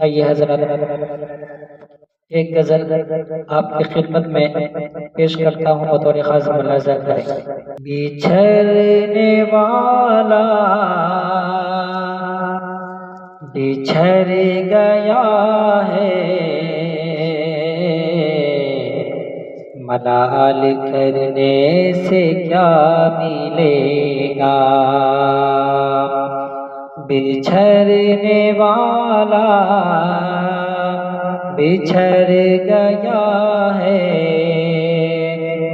آئیے حضرات ایک غزل آپ کی خدمت میں پیش کرتا ہوں، بطور خاص ملاحظہ کریں۔ بچھڑنے والا بچھڑ گیا ہے، ملال کرنے سے کیا ملے گا۔ بچھڑنے والا بچھڑ گیا ہے،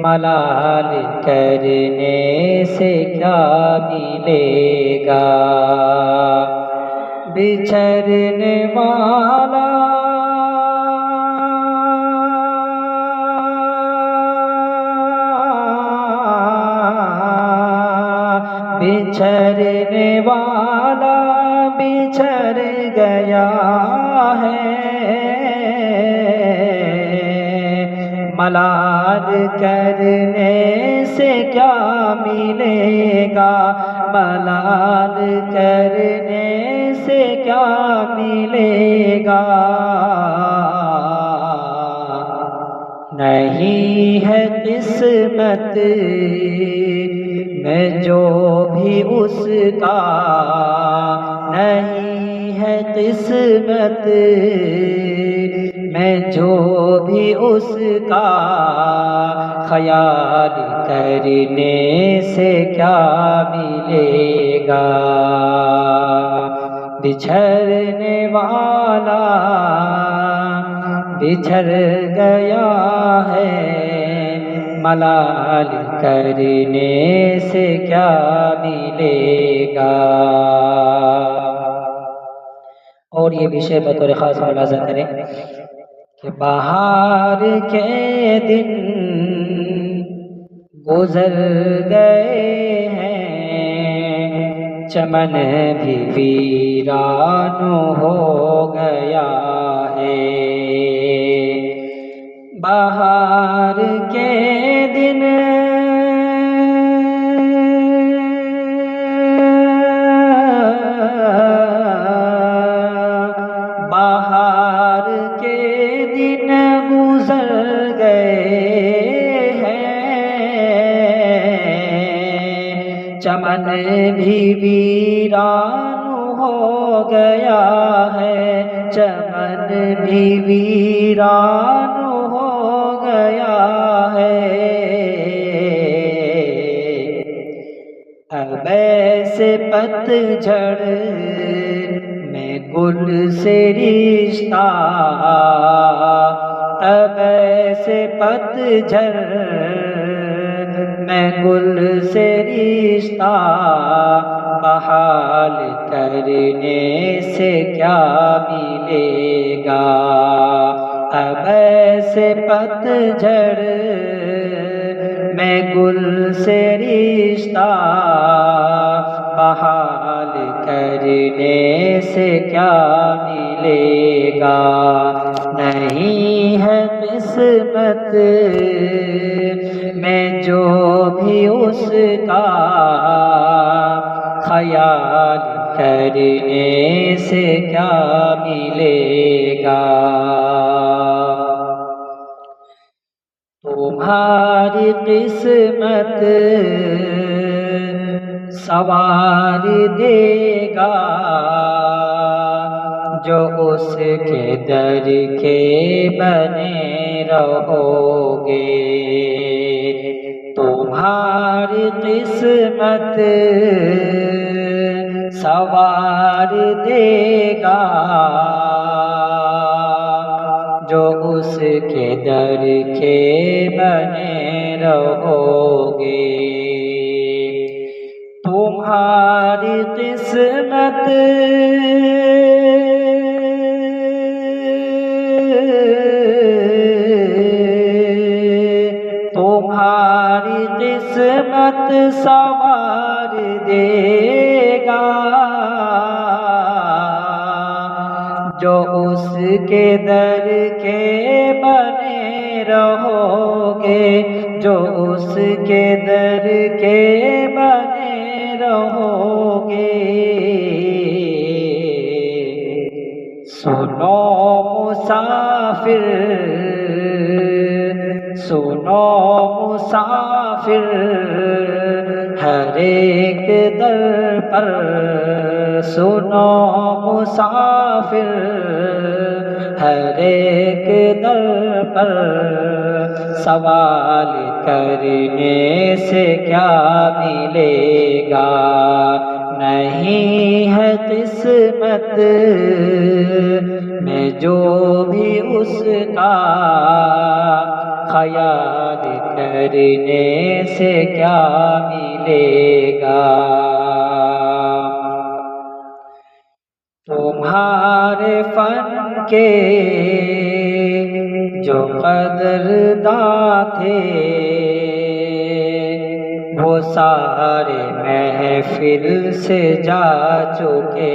ملال کرنے سے کیا ملے گا۔ بچھڑنے والا بچھڑنے والا بچھڑ گیا ہے، ملال کرنے سے کیا ملے گا۔ ملال کرنے سے کیا ملے گا۔ نہیں ہے قسمت میں جو بھی اس کا، نہیں ہے قسمت میں جو بھی اس کا، خیال کرنے سے کیا ملے گا۔ بچھڑنے والا بچھڑ گیا ہے، ملال کرنے سے کیا ملے گا۔ اور یہ وشے بطور خاص ملاحظہ کریں کہ بہار کے دن گزر گئے ہیں، چمن بھی ویران ہو گیا ہے۔ بہار کے دن بہار کے دن گزر گئے ہیں، چمن بھی ویران ہو گیا ہے، چمن بھی ویران ہو گیا ہے۔ اب ایسے پتجھڑ میں گل سے رشتہ، اب ایسے پتجھڑ میں گل سے رشتہ، بحال کرنے سے کیا ملے گا۔ اب ایسے پتجھڑ میں گل سے رشتہ، بحال کرنے سے کیا ملے گا۔ نہیں ہے قسمت میں جو بھی اس کا، خیال کرنے سے کیا ملے گا۔ تمہاری قسمت سوار دے گا، جو اس کے در کے بنے رہو گے۔ تمہاری قسمت سوار دے گا، جو اس کے در کے بنے رہو گے۔ تمہاری قسمت تمہاری قسمت سوار دے گا، جو اس کے در کے بنے رہو گے، جو اس کے در کے بنے رہو گے۔ سنو مسافر سنو مسافر ہر ایک در پر سنو مسافر ہر ایک در پر سوال کرنے سے کیا ملے گا نہیں ہے قسمت میں جو بھی اس کا خیال کرنے سے کیا ملے گا تمہارے فن کے جو قدرداں تھے وہ سارے محفل سے جا چکے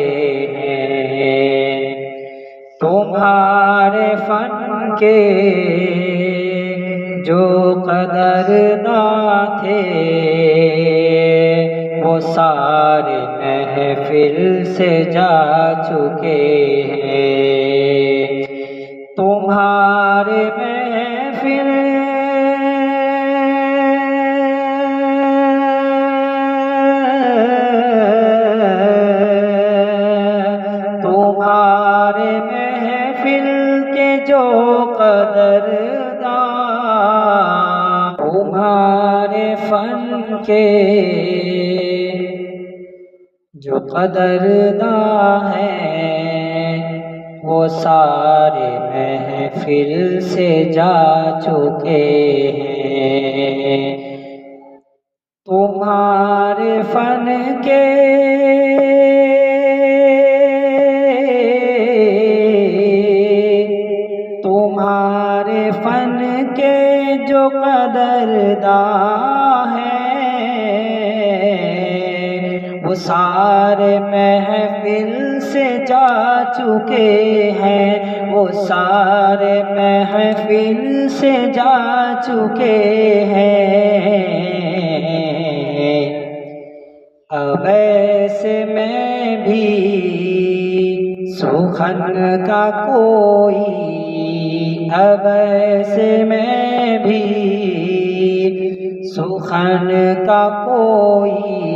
ہیں تمہارے فن کے جو قدرداں تھے وہ سارے محفل سے جا چکے ہیں تمہارے محفل تمہارے محفل کے جو قدرداں تمہارے فن کے جو قدرداں ہیں وہ سارے محفل سے جا چکے ہیں تمہارے فن کے تمہارے فن کے جو قدرداں ہیں وہ سارے محفل سے جا چکے ہیں وہ سارے محفل سے جا چکے ہیں اب ایسے میں بھی سخن کا کوئی اب ایسے میں بھی سخن کا کوئی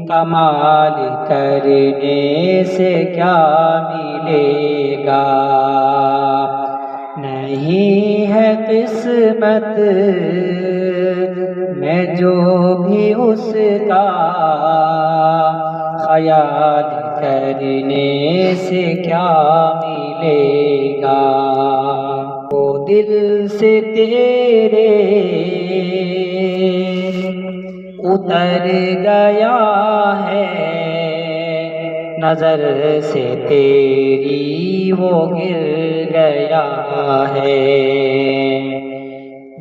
کمال کرنے سے کیا ملے گا نہیں ہے قسمت میں جو بھی اس کا خیال کرنے سے کیا ملے گا وہ دل سے تیرے اتر گیا ہے نظر سے تیری وہ گر گیا ہے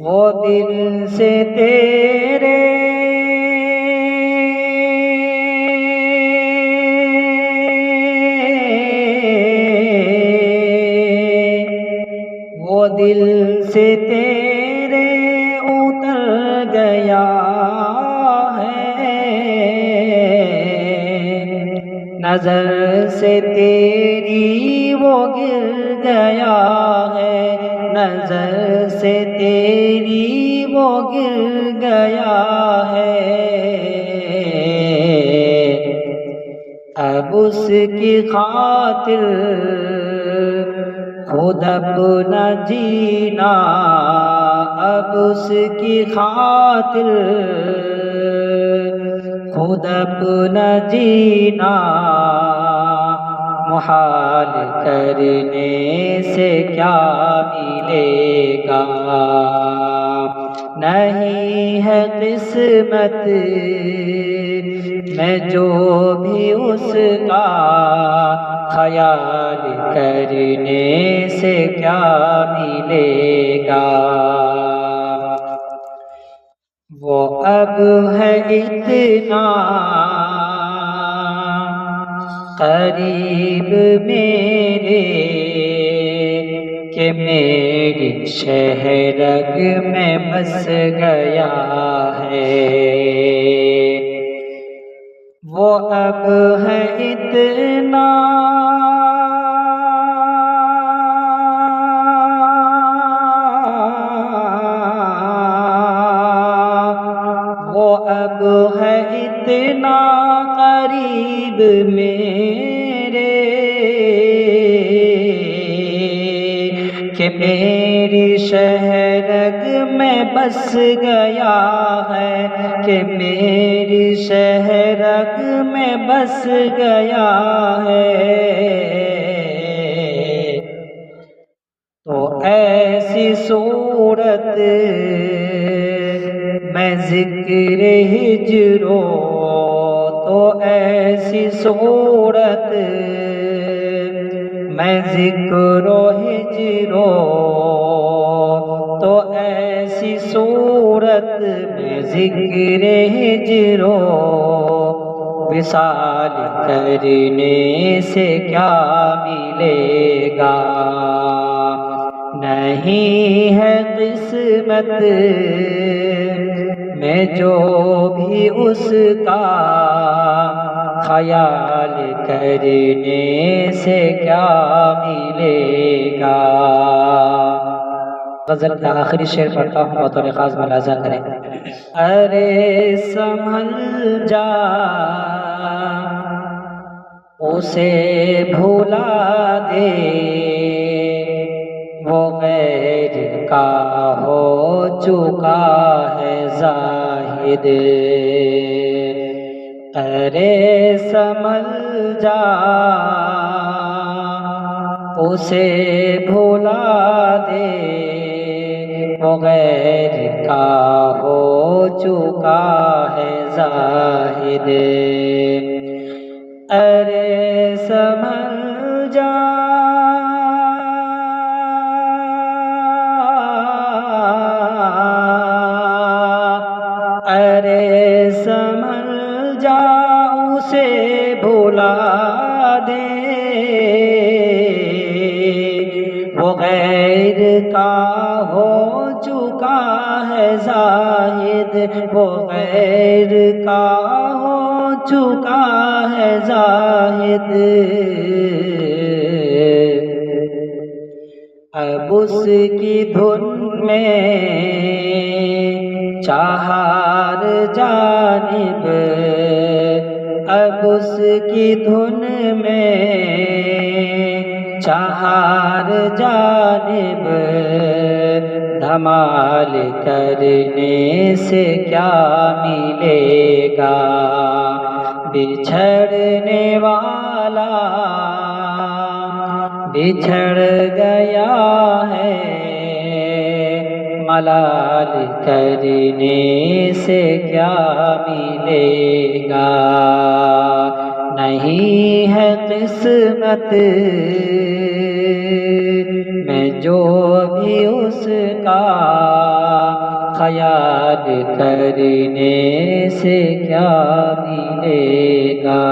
وہ دل سے تیرے وہ دل سے تیرے اتر گیا نظر سے تیری وہ گر گیا ہے نظر سے تیری وہ گر گیا ہے اب اس کی خاطر خود اپنا جینا اب اس کی خاطر خود اپنا جینا محال کرنے سے کیا ملے گا نہیں ہے قسمت میں جو بھی اس کا خیال کرنے سے کیا ملے گا وہ اب ہے اتنا قریب میرے کہ میری شہرگ میں بس گیا ہے وہ اب ہے اتنا کہ میری شہرگ میں بس گیا ہے، کہ میری شہرگ میں بس گیا ہے، تو ایسی صورت میں ذکر ہجرو، تو ایسی صورت میں ذکر و ہجرو، تو ایسی صورت میں ذکر ہجرو، وصال کرنے سے کیا ملے گا، نہیں ہے قسمت میں جو بھی اس کا، خیال کرنے سے کیا ملے گا۔ غزل کا آخری شعر پڑھتا ہوں، بطور خاص ملاحظہ کریں۔ ارے سنبھل جا اسے بھلا دے، وہ غیر کا ہو چکا ہے زاہد، ارے سنبھل جا اسے بھلا دے، وہ غیر کا ہو چکا ہے زاہد، ارے سنبھل جا ارے سنبھل جا اسے بھلا دے، وہ غیر کا ہو چکا ہے زاہد، وہ غیر کا ہو چکا ہے زاہد، اب اس کی دھن میں چہار جانب، اب اس کی دھن میں چہار جانب، دھمال کرنے سے کیا ملے گا، بچھڑنے والا بچھڑ گیا ہے، ملال کرنے سے کیا ملے گا، نہیں ہے قسمت میں جو بھی اس کا، خیال کرنے سے کیا ملے گا۔